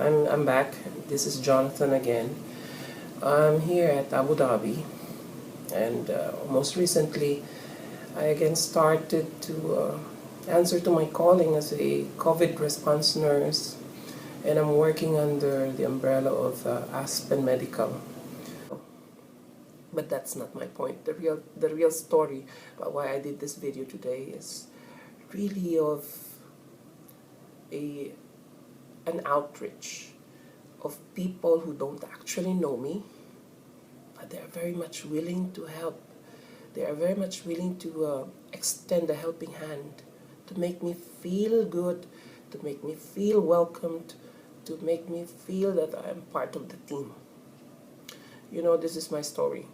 I'm back. This is Jonathan again. I'm here at Abu Dhabi, and most recently, I again started to answer to my calling as a COVID response nurse, and I'm working under the umbrella of Aspen Medical. But that's not my point. The real story about why I did this video today is really of a an outreach of people who don't actually know me, but they are very much willing to help. They are very much willing to extend a helping hand, to make me feel good, to make me feel welcomed, to make me feel that I am part of the team. You know, this is my story.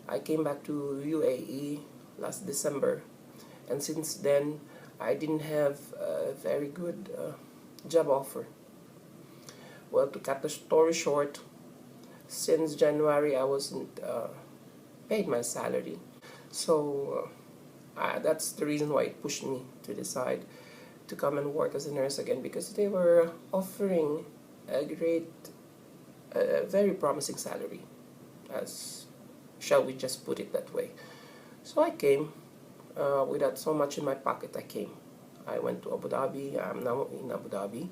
I came back to UAE last December, and since then I didn't have a very good job offer. Well, to cut the story short, since January I wasn't paid my salary. So that's the reason why it pushed me to decide to come and work as a nurse again, because they were offering a very promising salary, as shall we just put it that way. So I came without so much in my pocket. I went to Abu Dhabi. I'm now in Abu Dhabi,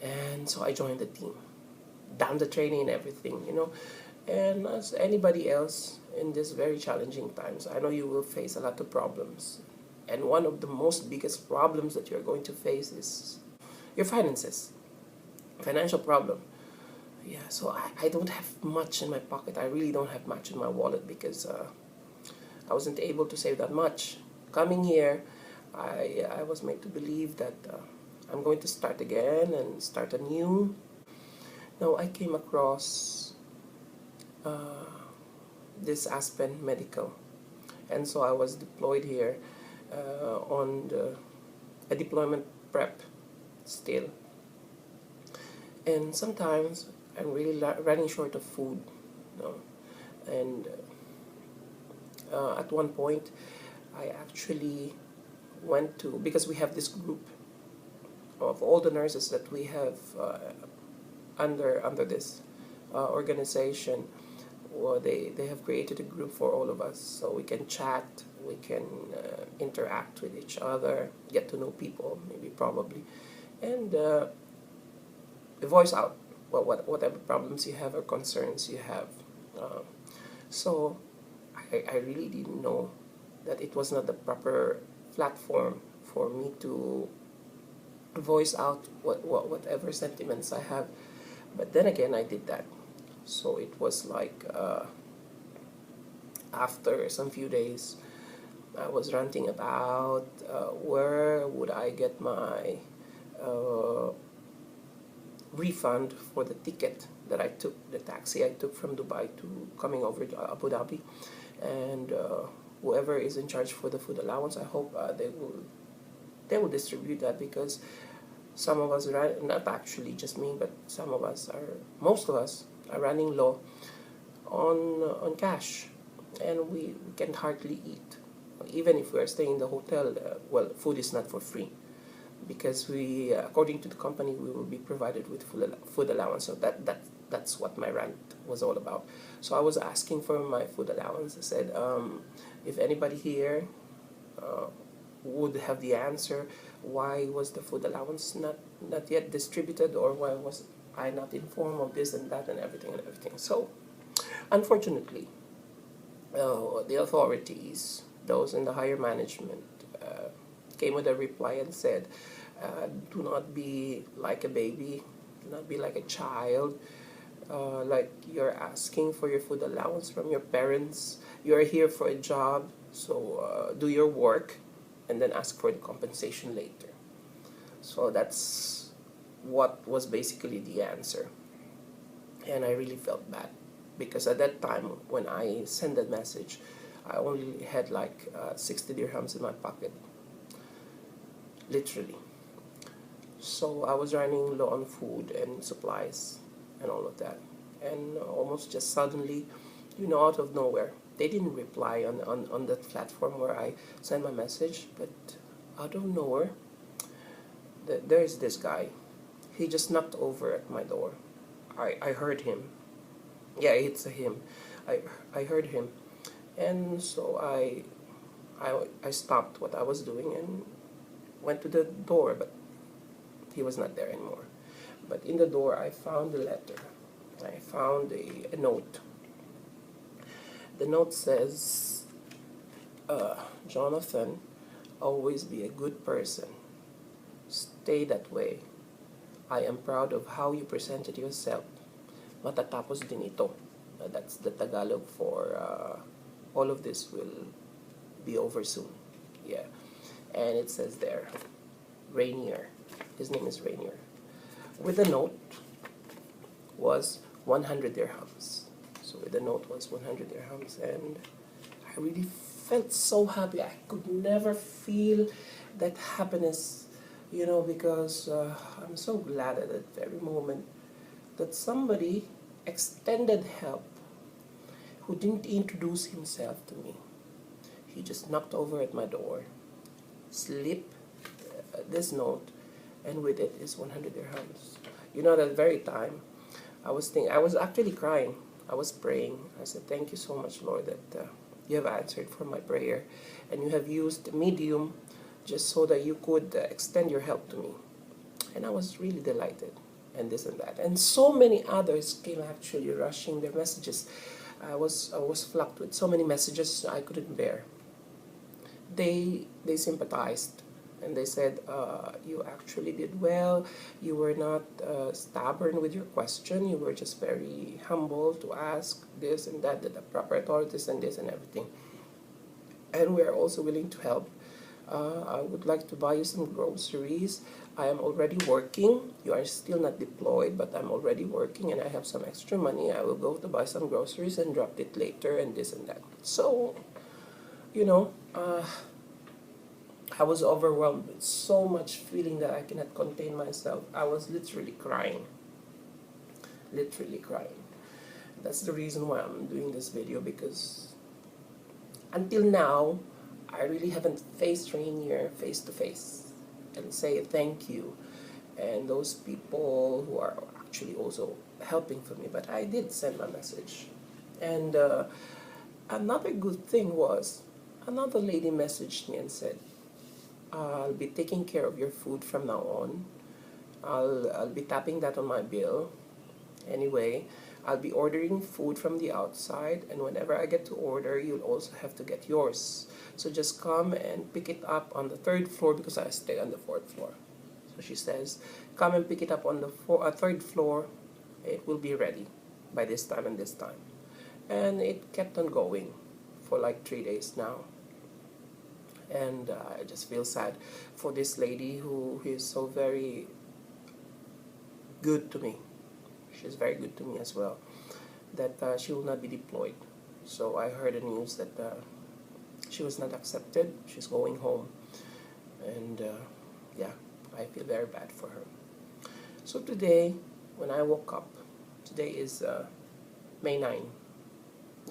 and so I joined the team, done the training and everything, you know. And as anybody else in these very challenging times, I know you will face a lot of problems. And one of the most biggest problems that you're going to face is your finances, financial problem. Yeah, so I don't have much in my pocket. I really don't have much in my wallet because I wasn't able to save that much. Coming here, I was made to believe that I'm going to start again and start anew. Now I came across this Aspen Medical, and so I was deployed here on a deployment prep still. And sometimes I'm really running short of food, you know? And at one point I actually went to, because we have this group of all the nurses that we have under this organization. Well, they have created a group for all of us, so we can chat, we can interact with each other, get to know people, maybe probably, and voice out whatever problems you have or concerns you have. So I really didn't know that it was not the proper platform for me to voice out whatever sentiments I have. But then again, I did that. So it was like after some few days, I was ranting about where would I get my refund for the ticket that I took, the taxi I took from Dubai to coming over to Abu Dhabi, and whoever is in charge for the food allowance, I hope they will distribute that, because some of us, not actually just me, but most of us are running low on cash, and we can hardly eat. Even if we are staying in the hotel, well, food is not for free, because we, according to the company, we will be provided with food allowance. So that's what my rant was all about. So I was asking for my food allowance. I said, if anybody here would have the answer, why was the food allowance not yet distributed, or why was I not informed of this and that and everything. So unfortunately, the authorities, those in the higher management, came with a reply and said, do not be like a baby, do not be like a child, like you're asking for your food allowance from your parents. You're here for a job, so do your work and then ask for the compensation later. So that's what was basically the answer. And I really felt bad, because at that time when I sent that message, I only had like 60 dirhams in my pocket, literally. So I was running low on food and supplies and all of that, and almost just suddenly, you know, out of nowhere, they didn't reply on that platform where I sent my message, but out of nowhere, there is this guy. He just knocked over at my door. I heard him. Yeah, it's a him. I heard him. And so I stopped what I was doing and went to the door, but he was not there anymore. But in the door, I found a letter. I found a note. The note says, Jonathan, always be a good person. Stay that way. I am proud of how you presented yourself. Matatapos din ito. That's the Tagalog for all of this will be over soon. Yeah. And it says there, Rainier. His name is Rainier. With the note was 100 dirhams. So with the note was 100 dirhams, and I really felt so happy. I could never feel that happiness, because I'm so glad at that very moment that somebody extended help who didn't introduce himself to me. He just knocked over at my door, slipped this note, and with it is 100 dirhams. At that very time, I was actually crying. I was praying. I said, thank you so much, Lord, that you have answered for my prayer, and you have used medium just so that you could extend your help to me. And I was really delighted, and this and that. And so many others came actually rushing their messages. I was flocked with so many messages I couldn't bear. They sympathized, and they said, you actually did well. You were not stubborn with your question. You were just very humble to ask this and that, the proper authorities and this and everything. And we are also willing to help. I would like to buy you some groceries. I am already working. You are still not deployed, but I'm already working and I have some extra money. I will go to buy some groceries and drop it later and this and that. So, I was overwhelmed with so much feeling that I cannot contain myself. I was literally crying. Literally crying. That's the reason why I'm doing this video, because until now, I really haven't faced Rainier face to face and say thank you. And those people who are actually also helping for me. But I did send my message. And another good thing was, another lady messaged me and said, I'll be taking care of your food from now on. I'll be tapping that on my bill. Anyway, I'll be ordering food from the outside, and whenever I get to order, you'll also have to get yours. So just come and pick it up on the 3rd floor, because I stay on the 4th floor. So she says, come and pick it up on the 3rd floor. It will be ready by this time and this time. And it kept on going for like 3 days now. And I just feel sad for this lady who is so very good to me. She's very good to me as well. That she will not be deployed. So I heard the news that she was not accepted. She's going home. And yeah, I feel very bad for her. So today, when I woke up, today is May 9.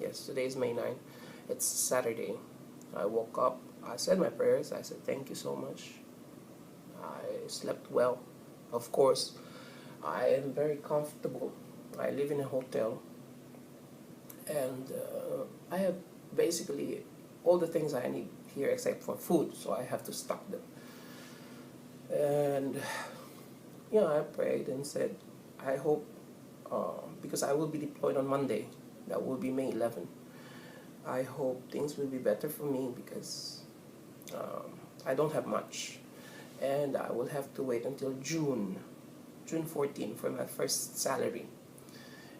Yes, today is May 9. It's Saturday. I woke up. I said my prayers. I said, thank you so much. I slept well. Of course, I am very comfortable. I live in a hotel. And I have basically all the things I need here except for food. So I have to stock them. And yeah, I prayed and said, I hope, because I will be deployed on Monday. That will be May 11. I hope things will be better for me, because I don't have much, and I will have to wait until June 14 for my first salary,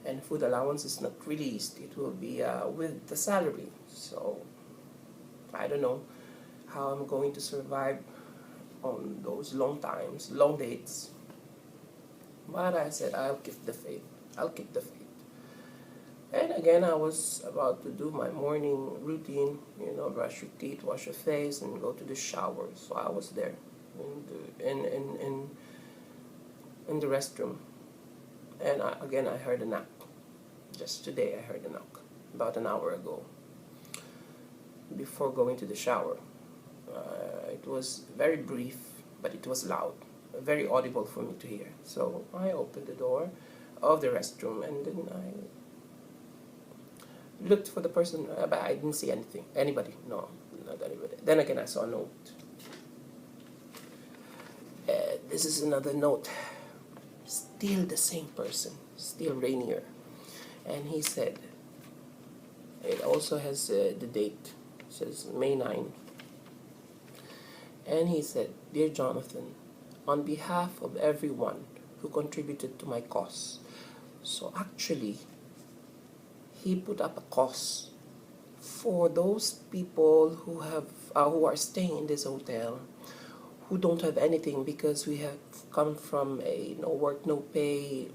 and food allowance is not released. It will be with the salary, so I don't know how I'm going to survive on those long dates, but I said I'll keep the faith. And again, I was about to do my morning routine, brush your teeth, wash your face, and go to the shower. So I was there in the restroom. And again, I heard a knock. Just today, I heard a knock, about an hour ago, before going to the shower. It was very brief, but it was loud. very audible for me to hear. So I opened the door of the restroom, and then I looked for the person, but I didn't see anybody. No, not anybody. Then again, I saw a note. This is another note. Still the same person, still Rainier. And he said, it also has the date, it says May 9. And he said, "Dear Jonathan, on behalf of everyone who contributed to my cause." So actually, he put up a cause for those people who are staying in this hotel, who don't have anything, because we have come from a no work, no pay,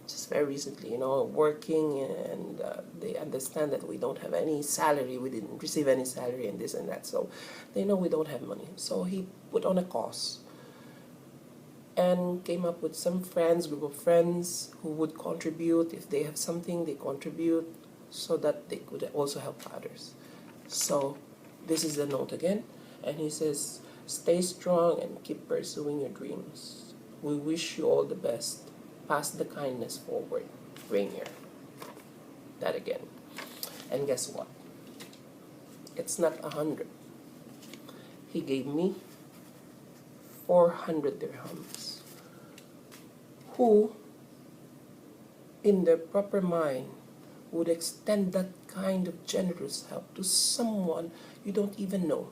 just very recently, working, and they understand that we don't have any salary, we didn't receive any salary, and this and that, so they know we don't have money. So he put on a cause and came up with some group of friends who would contribute. If they have something, they contribute so that they could also help others. So this is the note again, and he says, "Stay strong and keep pursuing your dreams. We wish you all the best. Pass the kindness forward, Rainier." That again. And guess what? It's not 100. He gave me 400 dirhams. Who, in their proper mind, would extend that kind of generous help to someone you don't even know?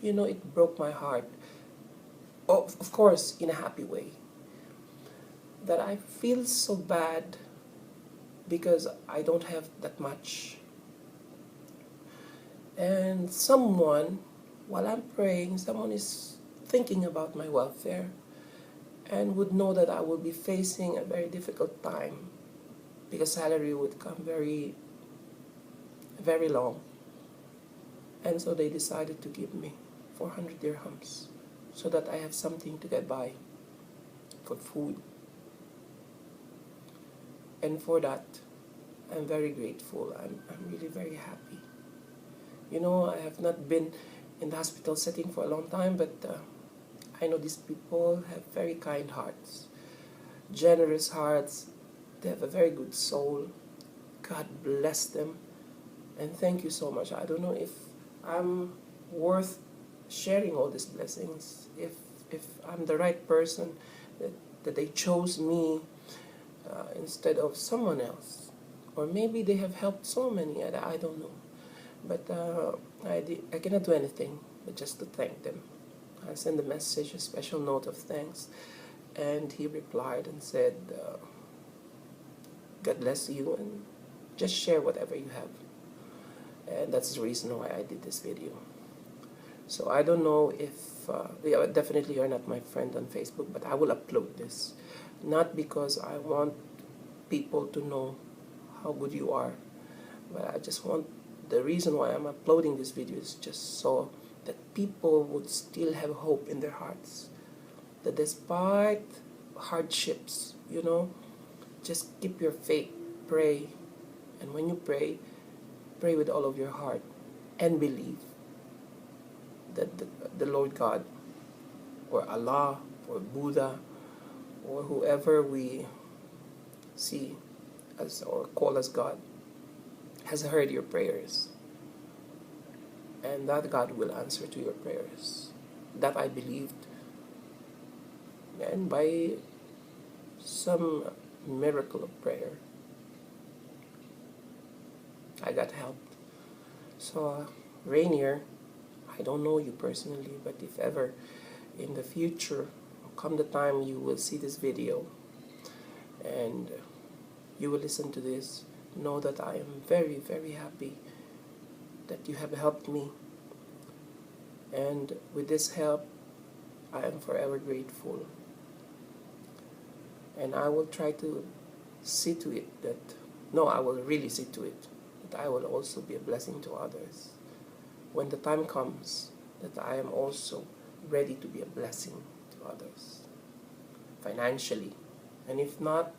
It broke my heart. Oh, of course, in a happy way. That I feel so bad because I don't have that much. And someone, while I'm praying, someone is thinking about my welfare and would know that I will be facing a very difficult time because salary would come very, very long. And so they decided to give me 400 dirhams so that I have something to get by for food. And for that, I'm very grateful. I'm really very happy. I have not been in the hospital setting for a long time, but I know these people have very kind hearts, generous hearts. They have a very good soul. God bless them. And thank you so much. I don't know if I'm worth sharing all these blessings, if I'm the right person, that they chose me instead of someone else. Or maybe they have helped so many, I don't know. But I cannot do anything but just to thank them. I sent a message, a special note of thanks, and he replied and said, "God bless you, and just share whatever you have." And that's the reason why I did this video. So I don't know if, definitely you're not my friend on Facebook, but I will upload this. Not because I want people to know how good you are, but I just want, the reason why I'm uploading this video is just so that people would still have hope in their hearts. That despite hardships, just keep your faith, pray. And when you pray, pray with all of your heart and believe that the Lord God, or Allah, or Buddha, or whoever we see as or call as God, has heard your prayers, and that God will answer to your prayers. That I believed, and by some miracle of prayer, I got helped. So Rainier, I don't know you personally, but if ever in the future, come the time you will see this video and you will listen to this, know that I am very, very happy that you have helped me. And with this help, I am forever grateful. And I will try to see to it that, no, I will really see to it that I will also be a blessing to others. When the time comes, that I am also ready to be a blessing to others, financially. And if not,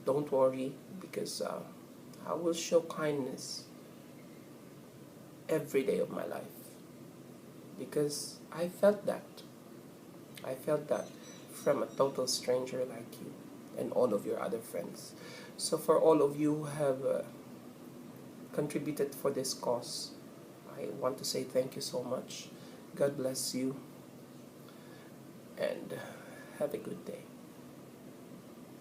don't worry, because I will show kindness every day of my life, because I felt that. I felt that from a total stranger like you and all of your other friends. So for all of you who have contributed for this cause, I want to say thank you so much. God bless you and have a good day.